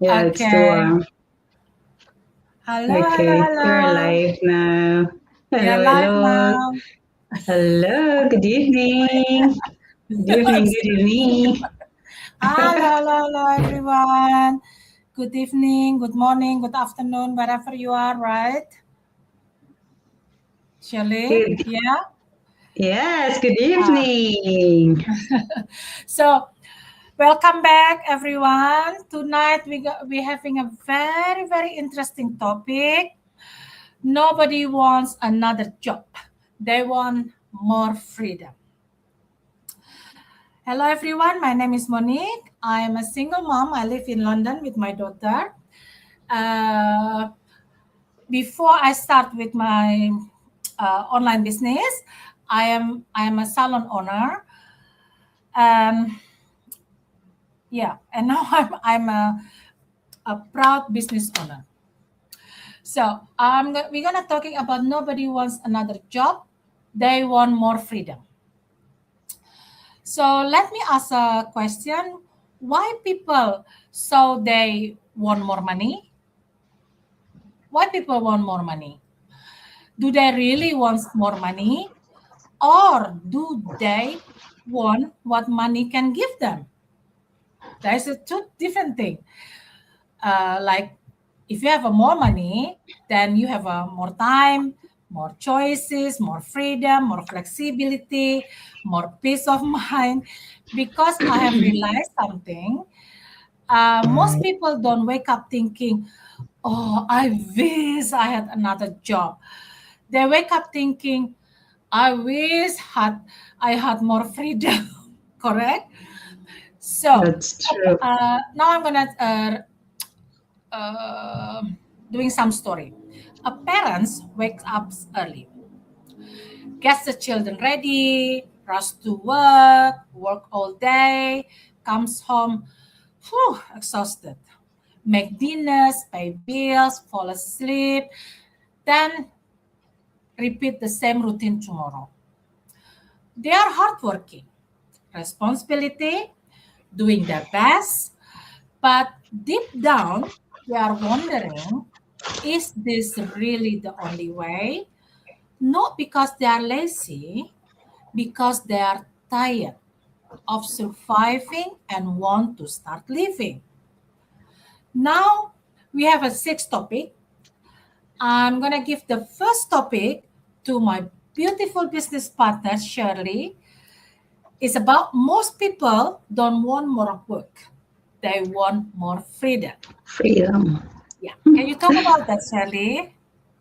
Yeah, it's too Okay. warm. Hello, hello, Okay, you're hello. live now. We are Hello, live hello. now. Hello, good evening. Good evening, good evening. Hello, hello, hello, everyone. Good evening, good morning, good afternoon, wherever you are, right? Shirley? Good, Yeah? yes, good Ah. evening. So, welcome back, everyone. Tonight, we're having a very, very interesting topic. Nobody wants another job, they want more freedom. Hello, everyone. My name is Monique. I am a single mom. I live in London with my daughter. Uh, Before I start with my online business, I am a salon owner. Um, yeah, and now I'm a proud business owner. So we're gonna talking about nobody wants another job. They want more freedom. So let me ask a question. Why people so they want more money? Why people want more money? Do they really want more money? Or do they want what money can give them? There's a two different thing. Like if you have a more money, then you have a more time, more choices, more freedom, more flexibility, more peace of mind. Because I have realized something, most people don't wake up thinking, "Oh, I wish I had another job." They wake up thinking, "I wish I had more freedom." Correct. So That's true. now I'm gonna uh, doing some story. A parents wakes up early, gets the children ready, rush to work, work all day, comes home, exhausted. Make dinners, pay bills, fall asleep, then repeat the same routine tomorrow. They are hardworking, responsibility, doing their best, but deep down, they are wondering, is this really the only way? Not because they are lazy, because they are tired of surviving and want to start living. Now we have a sixth topic. I'm going to give the first topic to my beautiful business partner, Shirley. It's about most people don't want more work, they want more freedom. Freedom. Yeah. Can you talk about that, Shirley?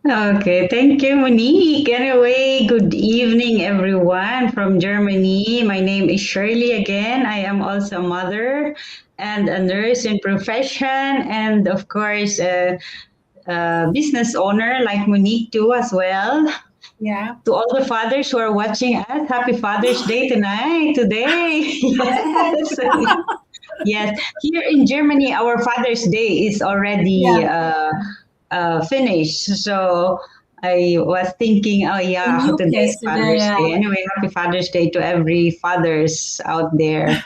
Okay, thank you, Monique. Anyway, good evening, everyone from Germany. My name is Shirley again. I am also a mother and a nurse in profession, and of course, a business owner like Monique too as well. Yeah. To all the fathers who are watching us, happy Father's Day tonight, today. Yes. Yes. Yes. Here in Germany, our Father's Day is already Yeah. finished. So I was thinking, oh In yeah, UK today is today, Father's yeah. Day. Anyway, happy Father's Day to every fathers out there.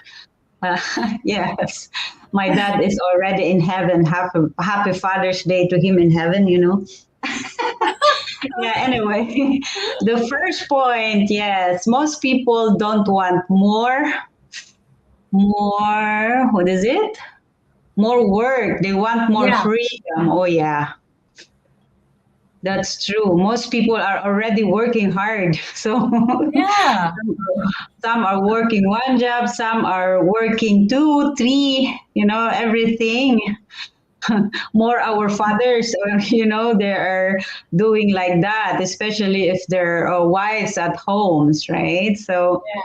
Uh, yes, my dad is already in heaven. Happy Father's Day to him in heaven. Yeah, anyway, the first point, yes, most people don't want what is it? More work. They want more Yeah. freedom. Oh, yeah, that's true. Most people are already working hard. So Yeah. some are working one job, some are working two, three, everything. More our fathers, they are doing like that, especially if they're wives at homes, right? So, Yeah.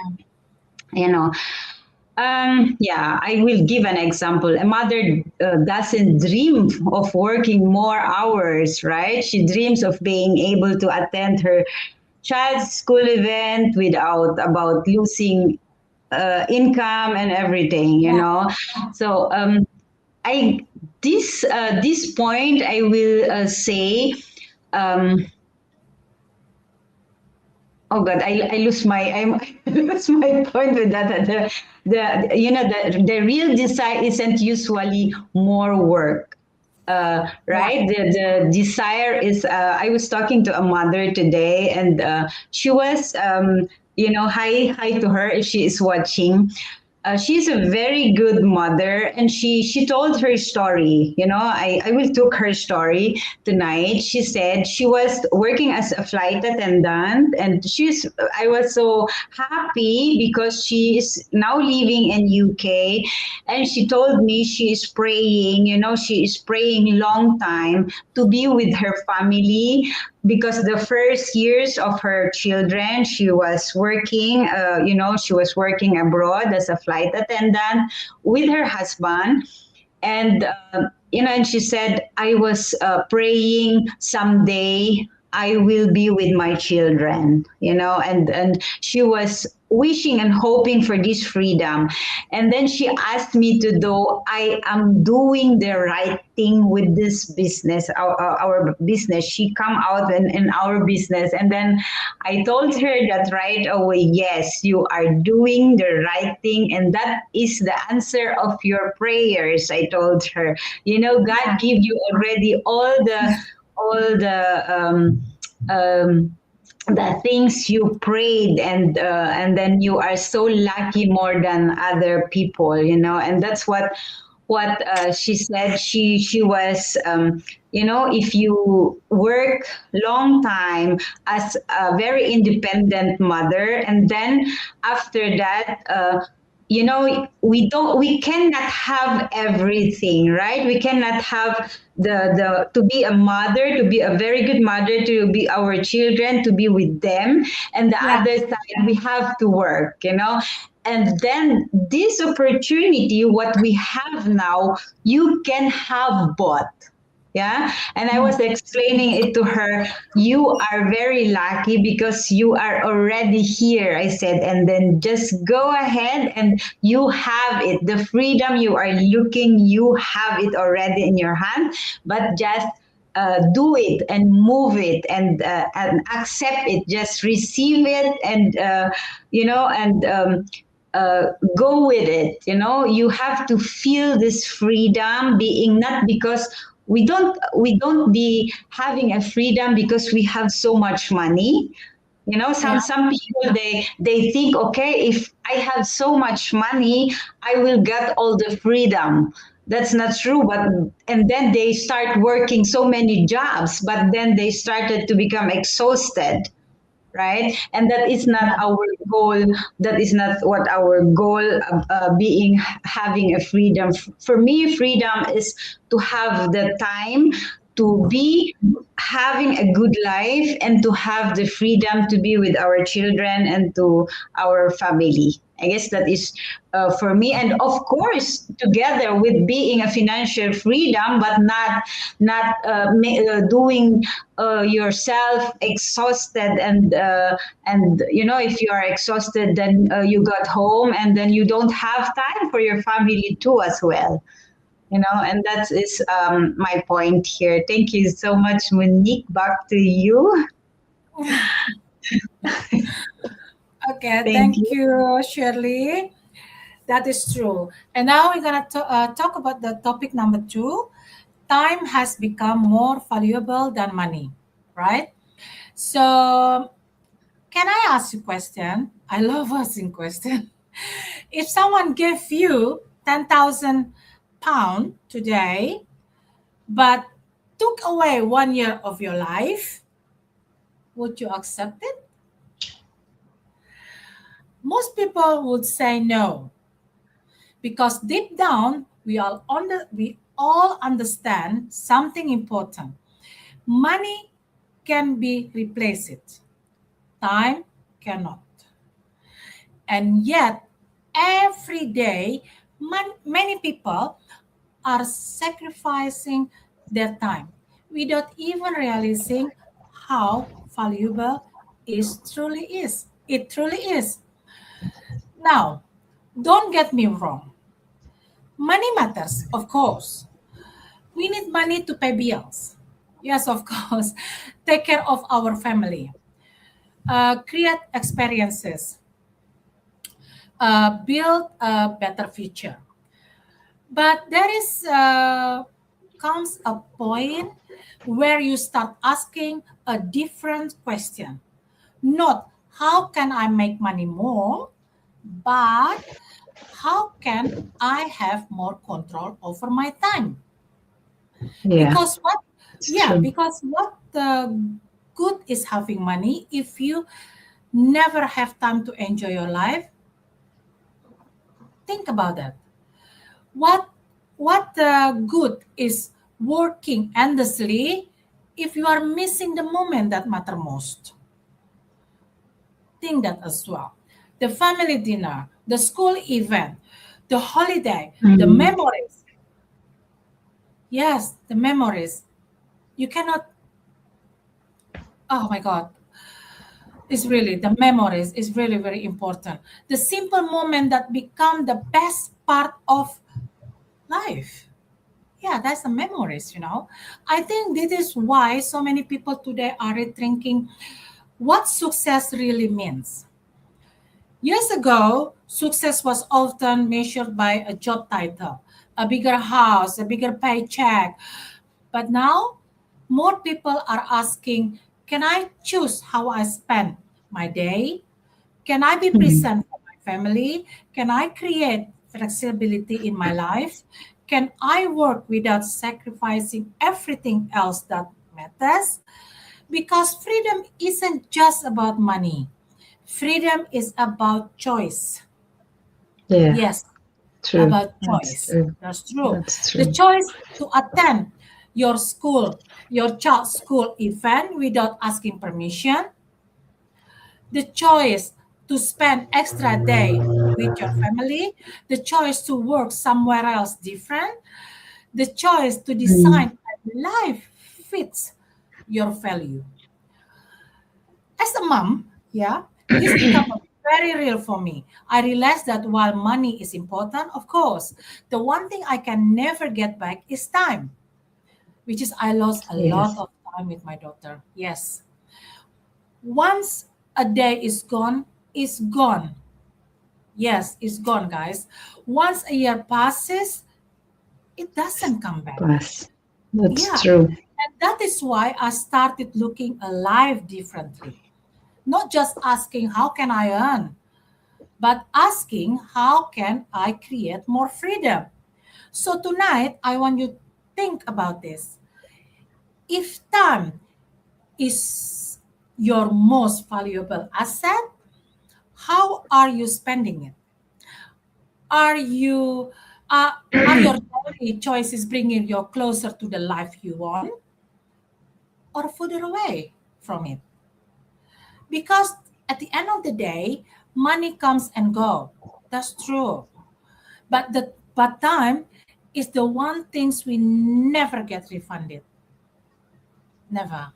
you know, yeah, I will give an example. A mother doesn't dream of working more hours, right? She dreams of being able to attend her child's school event without about losing income and everything, Yeah. So I this point I will say um, oh God, I lose my I lose my point with that. The you know the real desire isn't usually more work. Yeah. Right, the desire is I was talking to a mother today, and she was hi to her if she is watching. She's a very good mother, and she told her story. I will took her story tonight. She said she was working as a flight attendant, and I was so happy because she is now living in UK, and she told me she is praying. She is praying long time to be with her family, because the first years of her children she was working, she was working abroad as a flight attendant with her husband. And and she said, I was praying someday I will be with my children, and she was wishing and hoping for this freedom. And then she asked me to do, I am doing the right thing with this business, our business. She come out in our business, and then I told her that right away, yes, you are doing the right thing, and that is the answer of your prayers. I told her, God give you already all the things you prayed, and then you are so lucky more than other people, and that's what she said. She was, if you work long time as a very independent mother, and then after that, we cannot have everything, right? We cannot have the to be a mother, to be a very good mother, to be our children, to be with them, and the Yeah. other side we have to work, and then this opportunity what we have now, you can have both. Yeah, and I was explaining it to her. You are very lucky because you are already here, I said, and then just go ahead and you have it. The freedom you are looking, you have it already in your hand, but just do it and move it, and accept it. Just receive it, and and go with it. You have to feel this freedom being, not because we don't be having a freedom because we have so much money. Yeah. Some people, they think, okay, if I have so much money, I will get all the freedom. That's not true. But and then they start working so many jobs, but then they started to become exhausted, right? And that is not Yeah. our goal. That is not what our goal, being having a freedom. For me, freedom is to have the time to be having a good life, and to have the freedom to be with our children and to our family. I guess that is, for me, and of course, together with being a financial freedom, but not doing yourself exhausted, and if you are exhausted, then you got home, and then you don't have time for your family too as well. And that is, my point here. Thank you so much, Monique. Back to you. Okay, Thank thank you. you, Shirley. That is true. And now we're going to talk about the topic number two. Time has become more valuable than money, right? So, can I ask you a question? I love asking questions. If someone gave you 10,000 pound today, but took away 1 year of your life, would you accept it? Most people would say no, because deep down we all understand something important. Money can be replaced, time cannot. And yet, every day, many people are sacrificing their time without even realizing how valuable it truly is. Now, don't get me wrong. Money matters, of course. We need money to pay bills. Yes, of course. Take care of our family. create experiences, build a better future. But there is comes a point where you start asking a different question. Not how can I make money more, but how can I have more control over my time? Yeah, Because what, it's yeah, true. because what the good is having money if you never have time to enjoy your life? Think about that. What what good is working endlessly if you are missing the moment that matter most? Think that as well. The family dinner, the school event, the holiday, the Mm. memories. Yes, the memories. You cannot. Oh my God, it's really the memories is really very important. The simple moment that become the best part of life. Yeah, that's the memories. I think this is why so many people today are rethinking what success really means. Years ago, success was often measured by a job title, a bigger house, a bigger paycheck. But now, more people are asking, can I choose how I spend my day? Can I be Mm. present for my family? Can I create flexibility in my life? Can I work without sacrificing everything else that matters? Because freedom isn't just about money, freedom is about choice. Yeah, Yes, true. about That's choice. true. That's true. That's The true. choice to attend your school, your child's school event without asking permission, the choice to spend extra day with your family, the choice to work somewhere else different, the choice to Mm. design a life fits your value. As a mom, yeah, this become very real for me. I realized that while money is important, of course, the one thing I can never get back is time, which is I lost a lot Yes. of time with my daughter. Yes. Once a day is gone, it's gone. Yes, it's gone, guys. Once a year passes, it doesn't come back. Plus, that's Yeah. true. And that is why I started looking alive differently. Not just asking, how can I earn? But asking, how can I create more freedom? So tonight, I want you to think about this. If time is your most valuable asset, how are you spending it? Are you uh, are your daily choices bringing you closer to the life you want or further away from it? Because at the end of the day, money comes and go. That's true. But time is the one things we never get refunded. Never.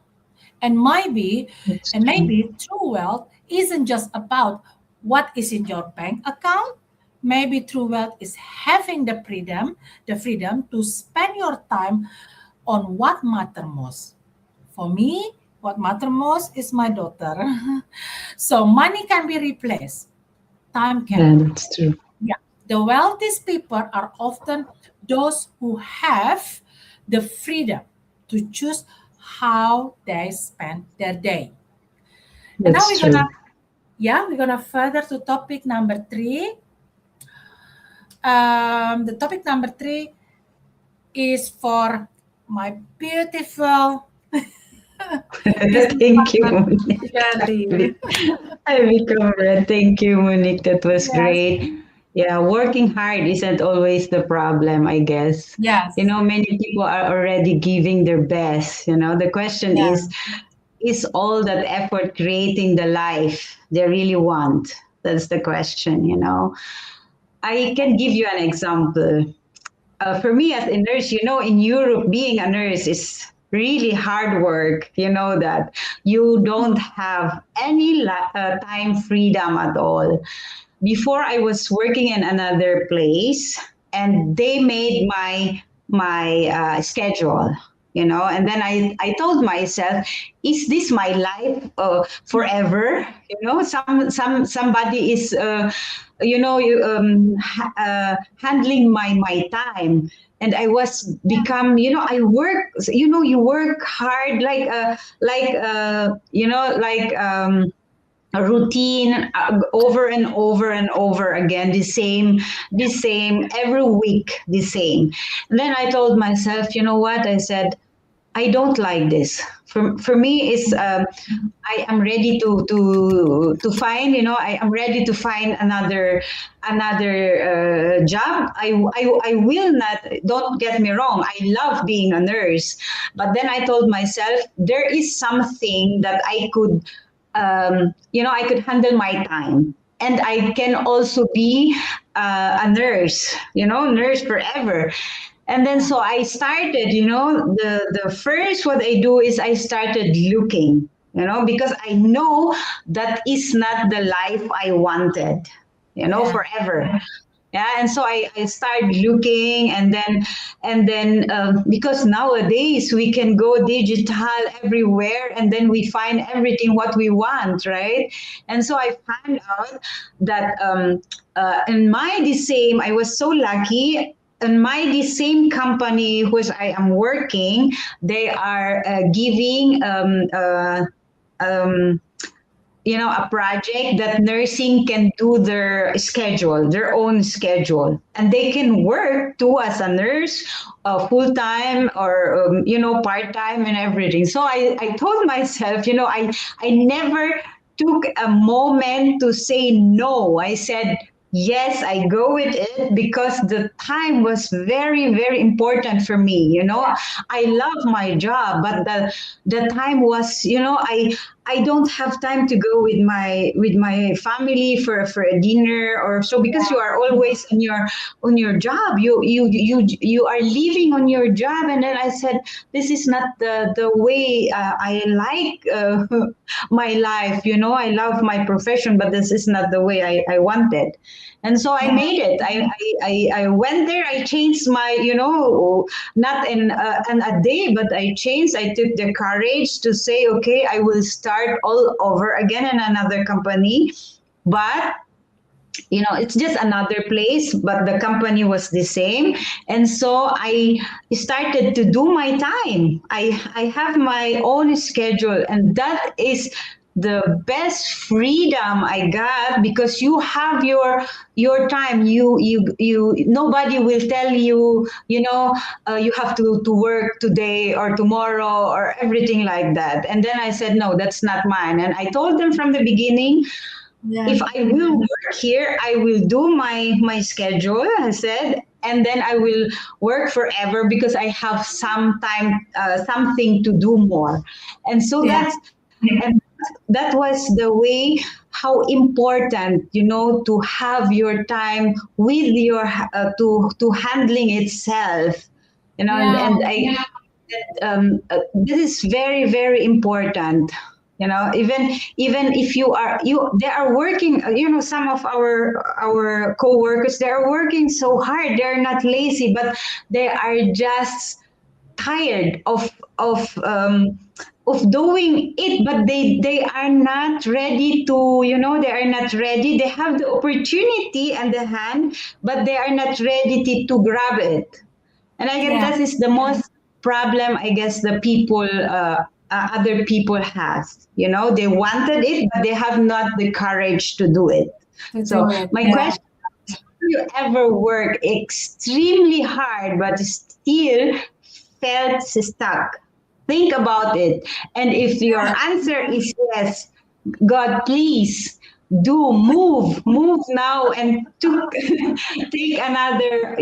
And maybe That's and true. maybe true wealth isn't just about what is in your bank account. Maybe true wealth is having the freedom to spend your time on what matter most. For me, what matter most is my daughter. So money can be replaced, time Yeah, cannot. that's true. Yeah. The wealthiest people are often those who have the freedom to choose how they spend their day. And now That's true. we're gonna further to topic number three. The topic number three is for my beautiful business Thank you, partner, Monique. Shirley. I become red. Thank you, Monique. That was Yes, great. Yeah, working hard isn't always the problem, I guess. yes, Many people are already giving their best. The question yeah, is all that effort creating the life they really want? That's the question. I can give you an example. For me as a nurse, in Europe, being a nurse is really hard work. You know that you don't have any time freedom at all. Before I was working in another place, and they made my schedule. And then I told myself, is this my life forever? Somebody is handling my time, and I was become, I work, you work hard like a routine, over and over and over again, the same every week, the same. And then I told myself, you know what? I said, I don't like this. For me, is I am ready to find. I am ready to find another job. I will not. Don't get me wrong. I love being a nurse, but then I told myself there is something that I could handle my time. And I can also be a nurse, nurse forever. And then so I started, the first what I do is I started looking, because I know that is not the life I wanted, Yeah. forever. Yeah, and so I started looking, and then because nowadays we can go digital everywhere, and then we find everything what we want, right? And so I found out that in my the same, I was so lucky. In my the same company which I am working, they are giving um, a project that nursing can do their own schedule, and they can work too as a nurse, full time or part time and everything. So I told myself, I never took a moment to say no. I said yes, I go with it because the time was very, very important for me. I love my job, but the time was, I don't have time to go with my family for a dinner or so, because you are always on your job. You are living on your job. And then I said, this is not the way I like my life. I love my profession, but this is not the way I wanted. And so I made it. I went there. I changed my, not in a day, but I changed. I took the courage to say, okay, I will start all over again in another company. But it's just another place, but the company was the same. And so I started to do my time. I have my own schedule, and that is the best freedom I got, because you have your time. You nobody will tell you, you have to work today or tomorrow or everything like that. And then I said, no, that's not mine. And I told them from the beginning, Yeah. if I will work here, I will do my schedule, I said, and then I will work forever because I have some time, something to do more. And so Yeah. that was the way, how important, to have your time with your to handling itself, Yeah. and this is very, very important. Even if they are working, some of our co-workers, they are working so hard. They're not lazy, but they are just tired of doing it, but they are not ready to, they are not ready. They have the opportunity and the hand, but they are not ready to grab it. And I guess Yeah. that is the most problem, I guess, the people, other people has. They wanted it, but they have not the courage to do it. To So do it. my Yeah. question: have you ever worked extremely hard but still felt stuck? Think about it. And if your answer is yes, God, please move now, and to take another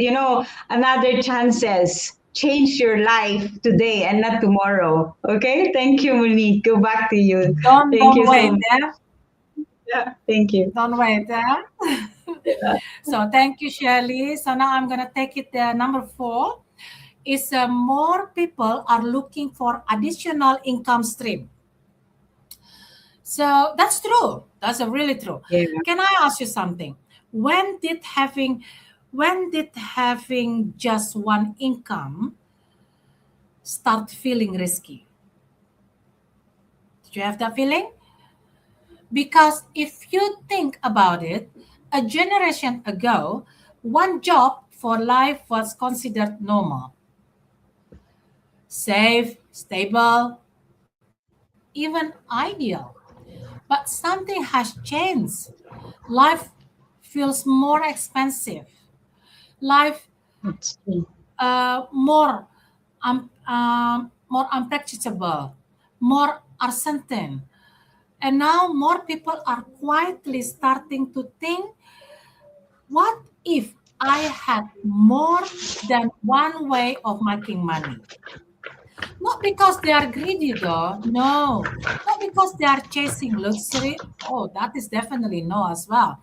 chances. Change your life today and not tomorrow. Okay? Thank you, Monique. Go back to you. Thank Don't you so wait. much. Yeah. Yeah, thank you. Don't wait. Yeah. Yeah. So thank you, Shirley. So now I'm gonna take it. Number 4 is more people are looking for additional income stream. So that's true. That's really true. Yeah. Can I ask you something? When did having when did having just one income start feeling risky. Did you have that feeling? Because if you think about it, a generation ago, one job for life was considered normal, safe, stable, even ideal. But something has changed. Life feels more expensive. Life That's true. more more unpredictable, more uncertain. And now more people are quietly starting to think, what if I had more than one way of making money? Not because they are greedy, though. No. Not because they are chasing luxury. Oh, that is definitely no as well.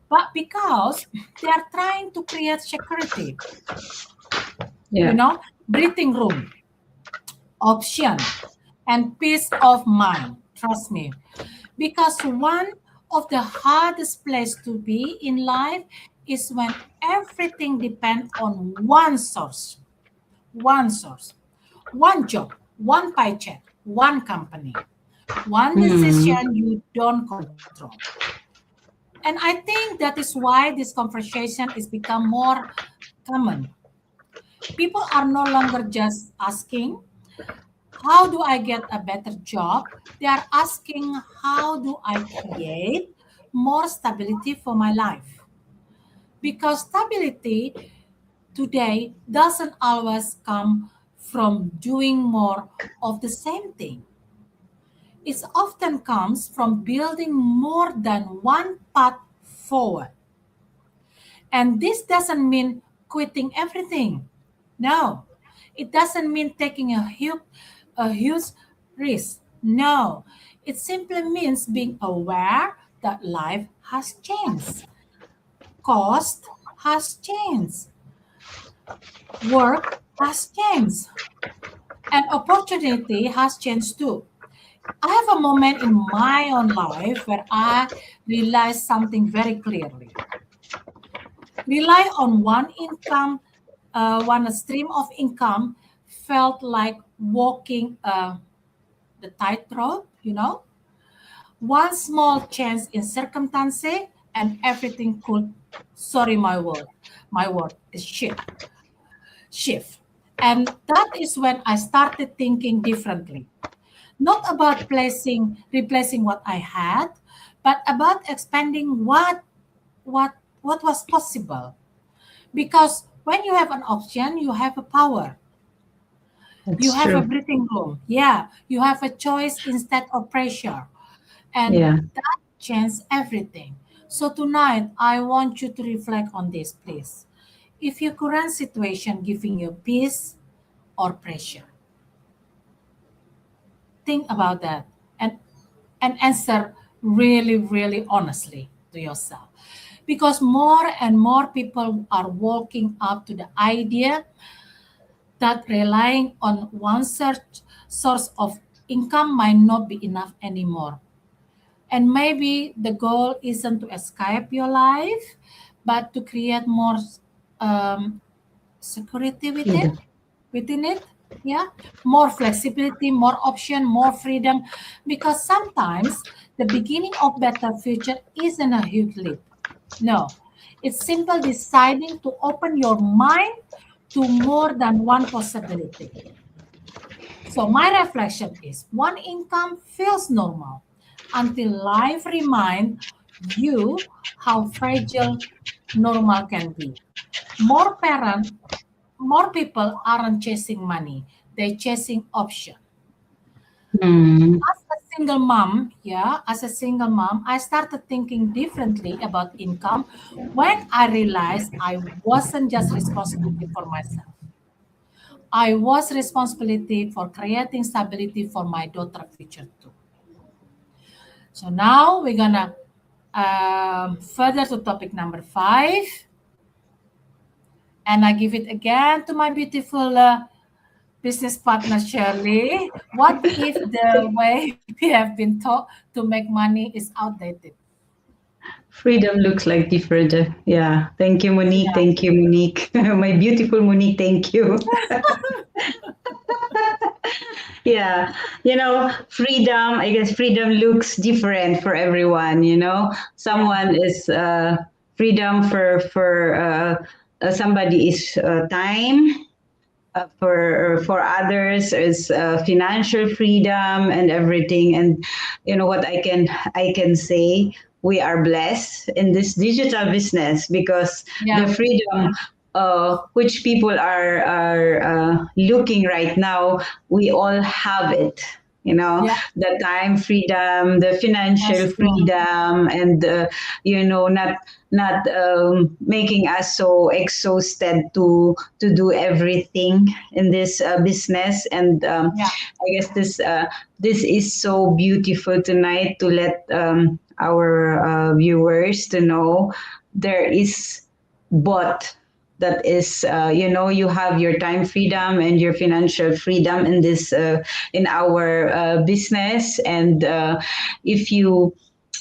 But because they are trying to create security, Yeah. breathing room, option, and peace of mind. Trust me. Because one of the hardest place to be in life is when everything depends on one source, one job, one paycheck, one company, one Hmm. decision you don't control. And I think that is why this conversation is become more common. People are no longer just asking, how do I get a better job? They are asking, how do I create more stability for my life? Because stability today doesn't always come from doing more of the same thing. It often comes from building more than one path forward. And this doesn't mean quitting everything. No, it doesn't mean taking a huge risk. No, it simply means being aware that life has changed, cost has changed, work has changed, and opportunity has changed too. I have a moment in my own life where I realized something very clearly. Rely on one income, one stream of income felt like walking the tightrope. One small change in circumstance and everything could, sorry, my word is shift. And that is when I started thinking differently. Not about replacing what I had, but about expanding what was possible. Because when you have an option, you have a power. You That's have a true. breathing room. Yeah, you have a choice instead of pressure. And Yeah. that changes everything. So tonight, I want you to reflect on this, please. If your current situation giving you peace or pressure, think about that and answer really, really honestly to yourself. Because more and more people are walking up to the idea that relying on one source of income might not be enough anymore. And maybe the goal isn't to escape your life, but to create more um, security Freedom. within it. Yeah, more flexibility, more option, more freedom. Because sometimes the beginning of better future isn't a huge leap. No, it's simple deciding to open your mind to more than one possibility. So my reflection is one income feels normal until life reminds you how fragile normal can be. More parent, more people aren't chasing money, they're chasing option. Hmm. As a single mom, I started thinking differently about income when I realized I wasn't just responsibility for myself. I was responsibility for creating stability for my daughter future too. So now we're gonna further to topic number 5, and I give it again to my beautiful business partner Shirley. What if the way we have been taught to make money is outdated? Freedom looks like different. Yeah. Thank you, Monique. Yeah. Thank you, Monique. My beautiful Monique. Thank you. Yeah, freedom, I guess freedom looks different for everyone. Yeah, Someone is freedom for somebody is time, for others is financial freedom and everything. And what I can say, we are blessed in this digital business because the yeah, freedom which people are looking right now, we all have it. yeah. The time freedom, the That's financial true. freedom, and not making us so exhausted to do everything in this business. And Yeah, I guess this is so beautiful tonight to let our viewers to know there is both. That is, you have your time freedom and your financial freedom in this in our business. And if you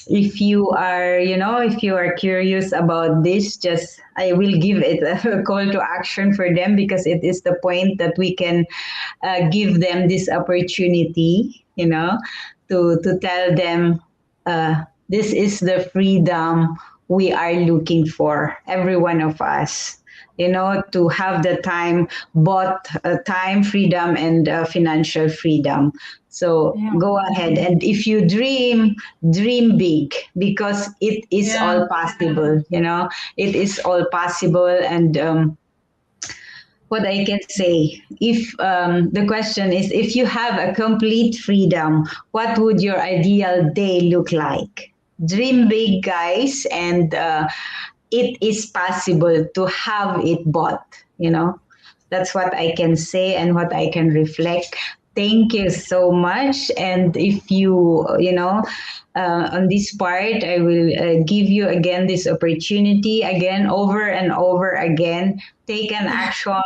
if you are curious about this, just I will give it a call to action for them, because it is the point that we can give them this opportunity, to tell them this is the freedom we are looking for, every one of us, to have the time, both time freedom and financial freedom. So yeah, go ahead, and if you dream big, because it is yeah, all possible. It is all possible. And what I can say, if the question is, if you have a complete freedom, what would your ideal day look like? Dream big, guys, and it is possible to have it bought. That's what I can say and what I can reflect. Thank you so much. And if on this part, I will give you again this opportunity, again, over and over again. Take an action,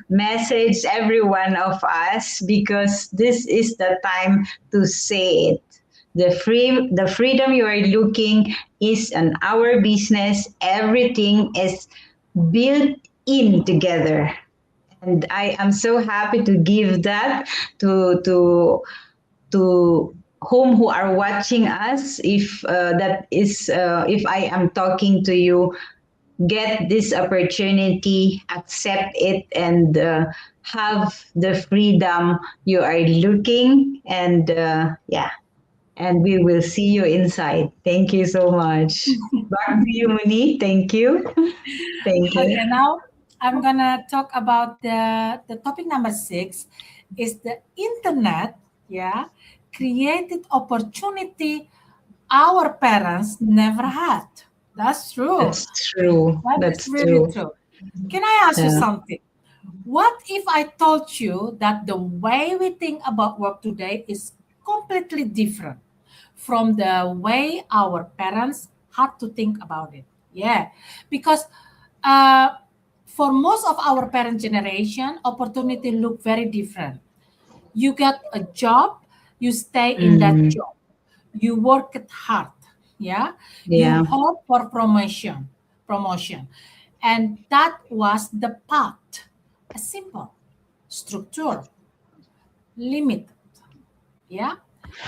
message every one of us, because this is the time to say it. The freedom you are looking is on our business. Everything is built in together. And I am so happy to give that to who are watching us. If that is if I am talking to you, get this opportunity, accept it, and have the freedom you are looking. And yeah, and we will see you inside. Thank you so much. Back to you, Muni. Thank you. Thank you. Okay, now I'm gonna talk about the topic number 6 is the internet, yeah, created opportunity our parents never had. That's true. That's true. That is That's really true. true. Can I ask you Yeah. something? What if I told you that the way we think about work today is completely different from the way our parents had to think about it? Yeah, because uh, for most of our parent generation, opportunity look very different. You get a job, you stay in that Mm, job, you work it hard, yeah, you yeah. hope for promotion, and that was the path. A simple structure, limited, yeah.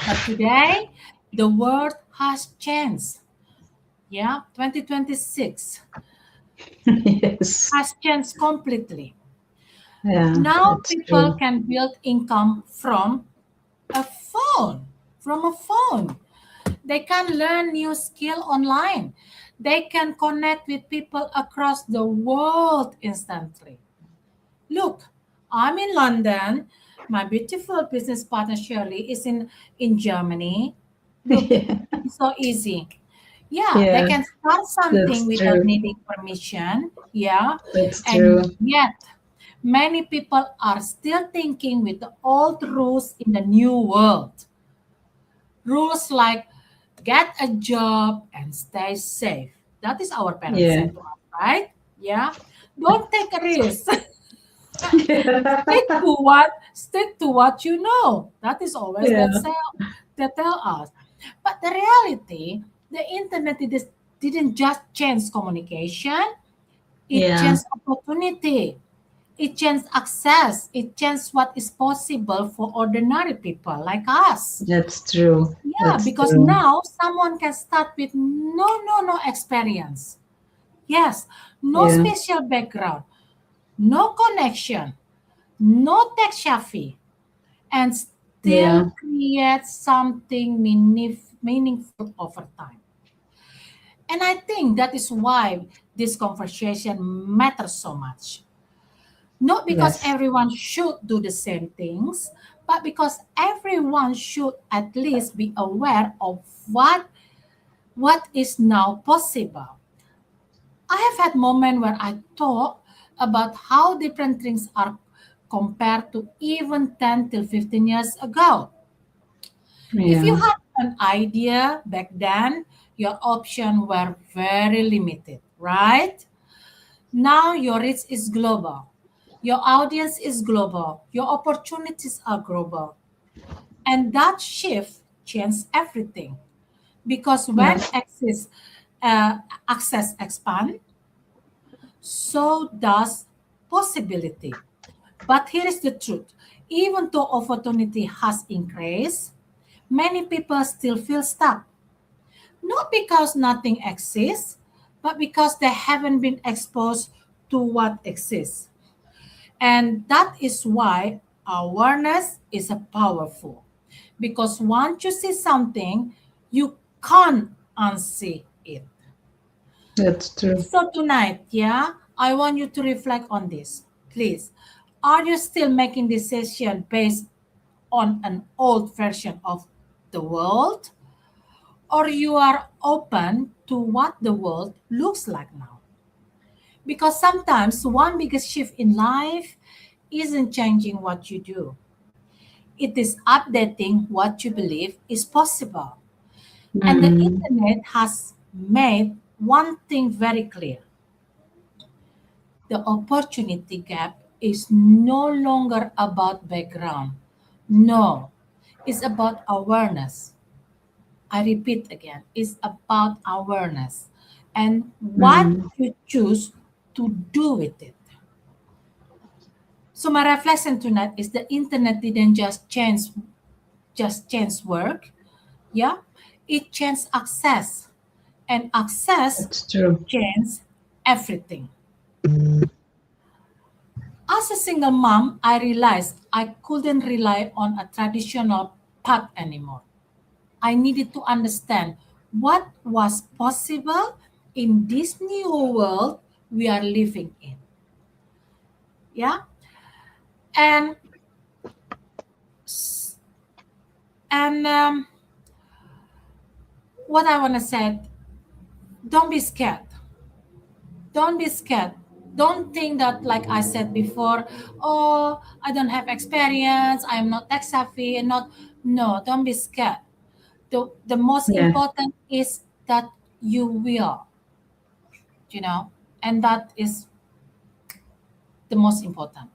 But today, the world has changed, yeah. 2026 Yes. has changed completely. Yeah, Now that's people true. can build income a phone, from a phone. They can learn new skill online. They can connect with people across the world instantly. Look, I'm in London. My beautiful business partner Shirley is in Germany. Look, Yeah, it's so easy. Yeah, they yeah, can start something that's without true. needing permission. Yeah, That's true. and yet many people are still thinking with the old rules in the new world. Rules like get a job and stay safe. That is our parents Yeah. said to us, right? Yeah. Don't take a risk. Stick to what you know. That is always Yeah. they tell us. But the reality, the internet didn't just change communication, it Yeah. changed opportunity. It changes access. It changes what is possible for ordinary people like us. That's true. Yeah, That's because true. now someone can start with no experience. Yes, no Yeah. special background, no connection, no tech savvy, and still Yeah. create something meaningful over time. And I think that is why this conversation matters so much. Not because Yes. everyone should do the same things, but because everyone should at least be aware of what is now possible. I have had moments where I thought about how different things are compared to even 10 till 15 years ago. If you Yeah. had an idea back then, your options were very limited, right? Now your reach is global. Your audience is global. Your opportunities are global. And that shift changed everything. Because when Yes. access expands, so does possibility. But here is the truth. Even though opportunity has increased, many people still feel stuck. Not because nothing exists, but because they haven't been exposed to what exists. And that is why awareness is a powerful. Because once you see something, you can't unsee it. That's true. So tonight, yeah, I want you to reflect on this. Please. Are you still making decision based on an old version of the world? Or you are open to what the world looks like now? Because sometimes one biggest shift in life isn't changing what you do. It is updating what you believe is possible. And the Mm. internet has made one thing very clear. The opportunity gap is no longer about background. No, it's about awareness. I repeat again, it's about awareness and what Mm. you choose to do with it. So my reflection tonight is the internet didn't just change work. Yeah, it changed access, and access That's true. changed everything. As a single mom, I realized I couldn't rely on a traditional path anymore. I needed to understand what was possible in this new world we are living in. Yeah. And and what I want to say, don't be scared. Don't be scared. Don't think that, like I said before, oh, I don't have experience, I'm not tech savvy, and not. No, don't be scared. The most Yeah. important is that you will, and that is the most important.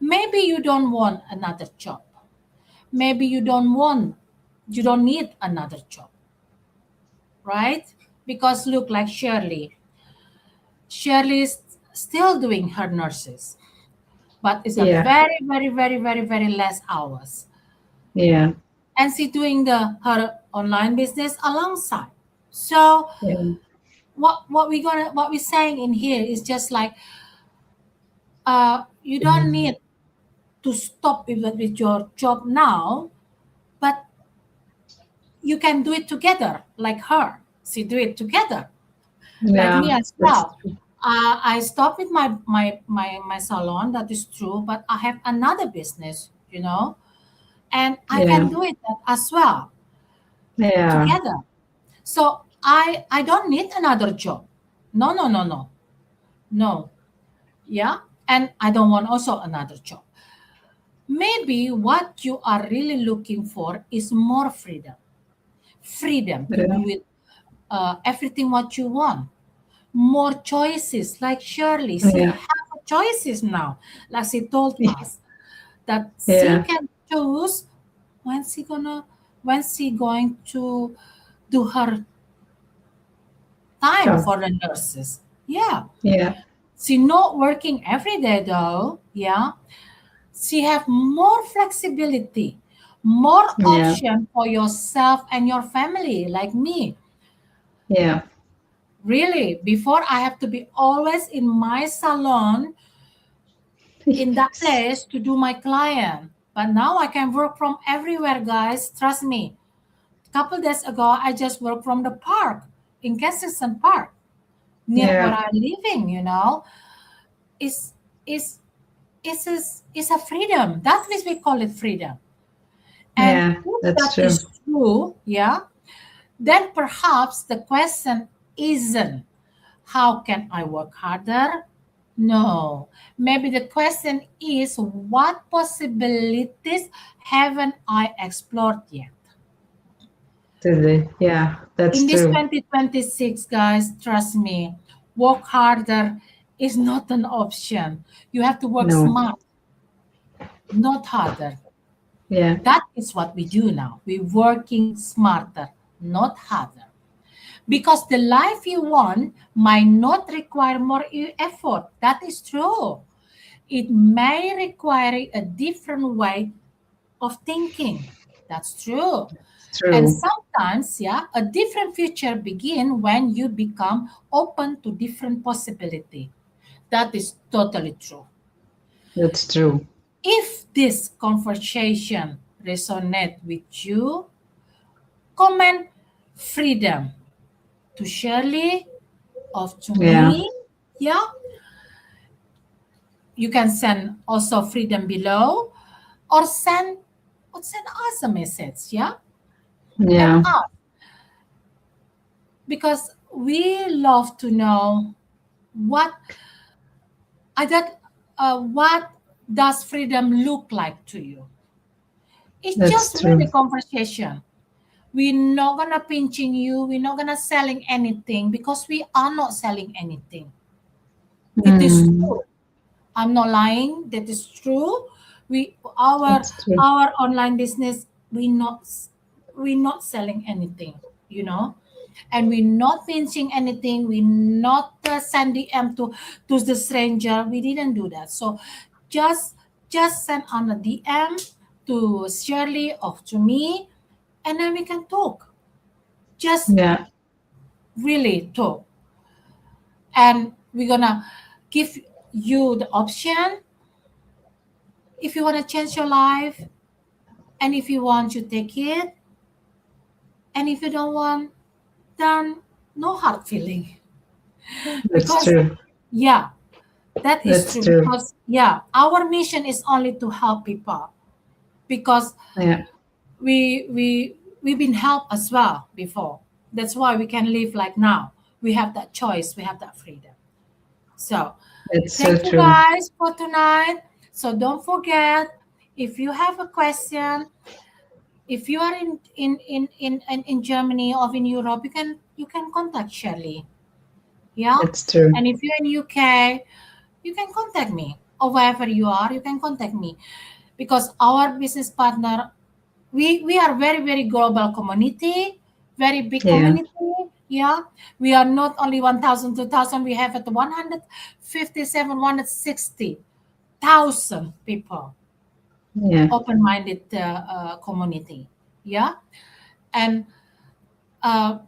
Maybe you don't want another job. Maybe you don't need another job, right? Because look like Shirley is still doing her nurses, but it's a Yeah. very, very, very, very, very less hours. Yeah. And she doing her online business alongside. So Yeah. what we're saying in here is just like you don't Mm. need to stop with your job now, but you can do it together like her. She do it together like me Yeah. as That's well. true. I stopped with my salon. That is true, but I have another business, and I Yeah. can do it as well Yeah. together. So I don't need another job. No, no, no, no, no. Yeah, and I don't want also another job. Maybe what you are really looking for is more freedom to Yeah. do it everything what you want, more choices like Shirley. She Yeah. have choices now, like she told us that she Yeah. can choose when she going to do her time Job. for the nurses. Yeah. Yeah. She not working every day though. Yeah. She have more flexibility, more Yeah. option for yourself and your family, like me. Yeah. Really, before I have to be always in my salon in that Yes. place to do my client. But now I can work from everywhere, guys. Trust me. A couple days ago, I just worked from the park in Kensington Park, near where Yeah. I'm living. Is is is a freedom. That's what we call it freedom. And Yeah. if That's that true. is true, yeah, then perhaps the question isn't how can I work harder? No. Maybe the question is what possibilities haven't I explored yet? Today. Yeah. That's In this true. 2026, guys, trust me, work harder is not an option. You have to work No. smart, not harder. Yeah. That is what we do now. We're working smarter, not harder. Because the life you want might not require more effort. That is true. It may require a different way of thinking. That's true. It's And true. sometimes, yeah, a different future begin when you become open to different possibility. That is totally true. That's true. If this conversation resonate with you, comment freedom to Shirley or to Yeah. me. Yeah, you can send also freedom below or send us a message. Yeah, and Yeah. us because we love to know what I got. What does freedom look like to you? It's That's just really true. conversation. We're not gonna pinching you. We're not gonna selling anything because we are not selling anything. It is Mm. true. I'm not lying. That is true. We our That's true. our online business. We not selling anything. And we're not pinching anything. We're not sending them to the stranger. We didn't do that. So just just send on a DM to Shirley or to me, and then we can talk. Just Yeah. really talk, and we're gonna give you the option if you want to change your life, and if you want, you take it, and if you don't want, then no hard feeling. That's Because true. yeah, that is That's true. true. Because yeah, our mission is only to help people. Because Yeah. we've been helped as well before. That's why we can live like now. We have that choice. We have that freedom. So It's so thank you true. guys for tonight. So don't forget, if you have a question, if you are in Germany or in Europe, you can contact Shirley. Yeah. It's true. And if you're in UK, you can contact me. Or wherever you are, you can contact me. Because our business partner, we are very, very global community, very big Yeah. community. Yeah. We are not only 1,000, 2,000. We have at 157, 160,000 people, Yeah. open-minded community. Yeah. And uh,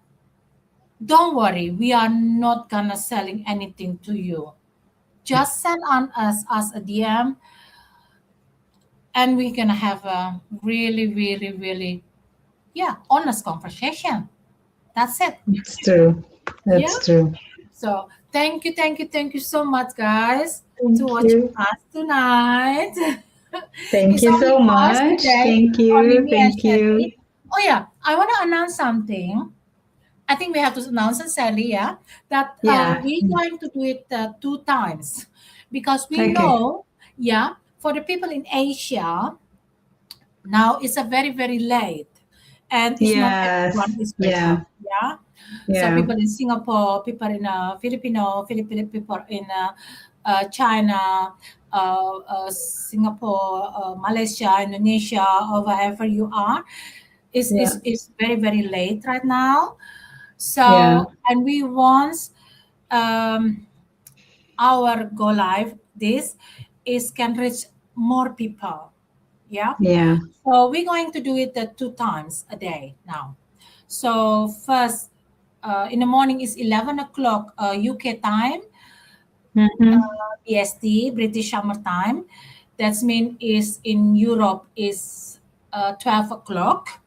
don't worry, we are not gonna selling anything to you. Just send on us a DM, and we're gonna have a really, really, really, yeah, honest conversation. That's it. It's true. Yeah. That's true. So thank you so much, guys, to Thank watching you. us tonight. Thank It's you only so us much. today, Thank only you. me and Thank you. Shelly. Oh yeah, I want to announce something. I think we have to announce it, Sally, yeah, that Yeah. we're going to do it 2 times because we Okay. know, yeah, for the people in Asia, now it's a very, very late and it's not everyone Yes. is wake Yeah. up, yeah. So Yeah. people in Singapore, people in Filipino people in China, Singapore, Malaysia, Indonesia, or wherever you are, Yeah. is very, very late right now. Yeah. So, and we want um, our go live, this is can reach more people. Yeah. Yeah. So we're going to do it 2 times a day now. So first, in the morning is 11 o'clock UK time, Mm-hmm. BST, British Summer Time. That's mean is in Europe is 12 o'clock,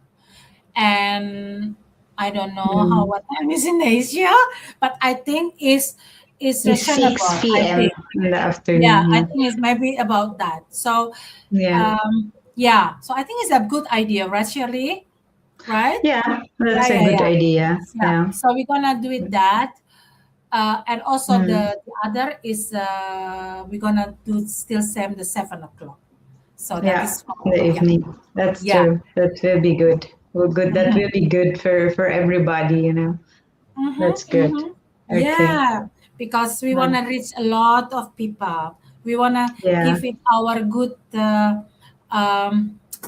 and I don't know how Mm. what time is in Asia, but I think is It's 6 reasonable. I p.m. think, in the yeah, I afternoon. think it's maybe about that. So, Yeah. yeah, so I think it's a good idea, right, Shirley? Right? Yeah, Yeah, that's a yeah, good yeah, idea. yeah. Yeah. So we're gonna do it that, and also Mm. the other is we're gonna do still same the 7 o'clock. So that Yeah, is fine. in the Yeah, evening. That's yeah. true. That will be good. Well, good. That will Mm-hmm. be good for everybody. That's Mm-hmm, good. mm-hmm. Okay. Yeah, because we want Um, to reach a lot of people. We want to yeah. give it our good,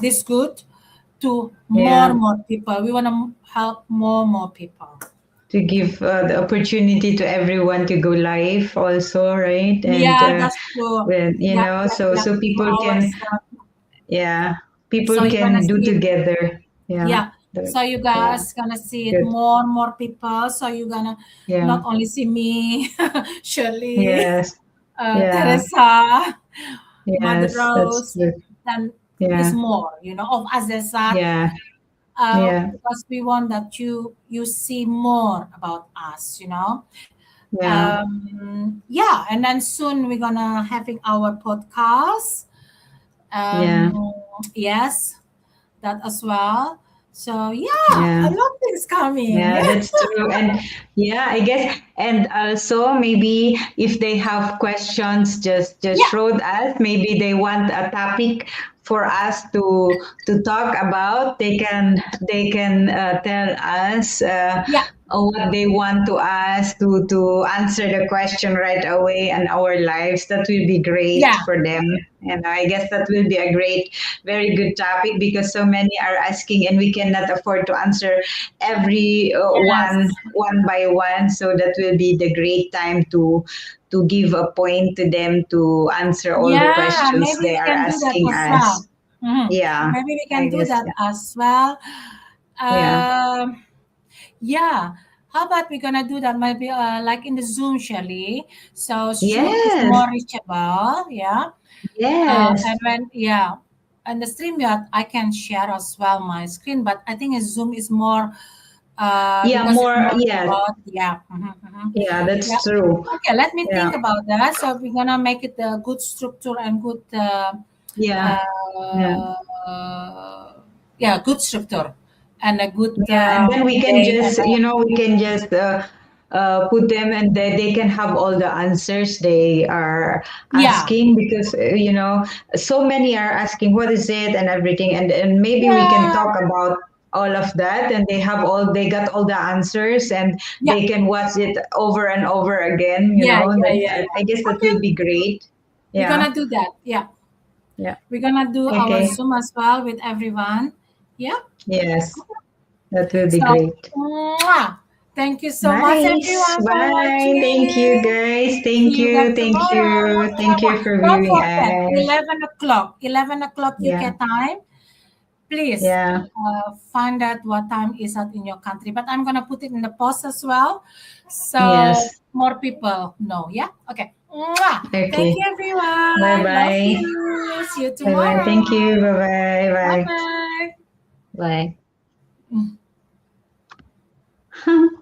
this good to Yeah. more people. We want to help more people. To give the opportunity to everyone to go live also, right? And Yeah, that's true. when Yep, yep, yep. so For people can, ourselves. yeah, So people you're gonna can do see it. together. Yeah. Yeah. The, So you yeah. guys gonna see it Good. more people. So you're gonna Yeah. not only see me, Shirley, Yes. Yeah. Teresa, Mother Yes. That's Rose, good. then is Yeah. more, of Azesa, Yeah. Yeah. because we want that you see more about us. Yeah. Yeah, and then soon we're gonna having our podcast. Yeah. Yes, that as well. So yeah, a Yeah. lot of things coming. Yeah, that's true. And yeah, I guess, and also maybe if they have questions, just Yeah, showed us. Maybe they want a topic for us to talk about. They can tell us yeah, what they want to ask to answer the question right away in our lives. That will be great yeah, for them. And I guess that will be a great, very good topic because so many are asking, and we cannot afford to answer every yes, one by one. So that will be the great time to give a point to them to answer all the yeah. questions Maybe they we are can do that asking as us. well. Mhm. Yeah, Maybe we I can do guess. that as well. Yeah. Um, yeah. How about we're gonna do that maybe like in the Zoom, Shelly? So Zoom is Yes. more reachable, yeah. Yes. And when and the StreamYard I can share as well my screen, but I think Zoom is more Yeah. because it's More. more Yes. about yeah. Yeah. That's Yeah. true. Okay, let me Yeah. think about that. So we're gonna make it a good structure and good Yeah. Yeah. uh, yeah, good structure and a good Yeah, and then we can day and just, we can just put them and they can have all the answers they are yeah. asking because, so many are asking what is it and everything. And maybe we can Yeah. talk about all of that and they got all the answers and Yeah. they can watch it over and over again, Yeah, yeah, that, yeah, I guess yeah. that will Okay, be great. we're Yeah. gonna do that. Yeah. Yeah. We're gonna do our Okay. Zoom as well with everyone. Yeah. Yes, that will be So, great. mwah. Thank you so much, Nice. everyone, for Bye. Thank you, watching. guys. See Thank you guys you. Thank tomorrow. you. Thank you for Don't viewing forget, us. 11 o'clock, 11 o'clock Yeah. UK time. Please Yeah. find out what time is it in your country. But I'm gonna put it in the post as well, so Yes. more people know. Yeah. Okay. Mwah. Thank Okay. you, Bye everyone. Love bye. you. See you Bye bye. tomorrow. Thank you. Bye bye. Bye Bye. bye. Bye.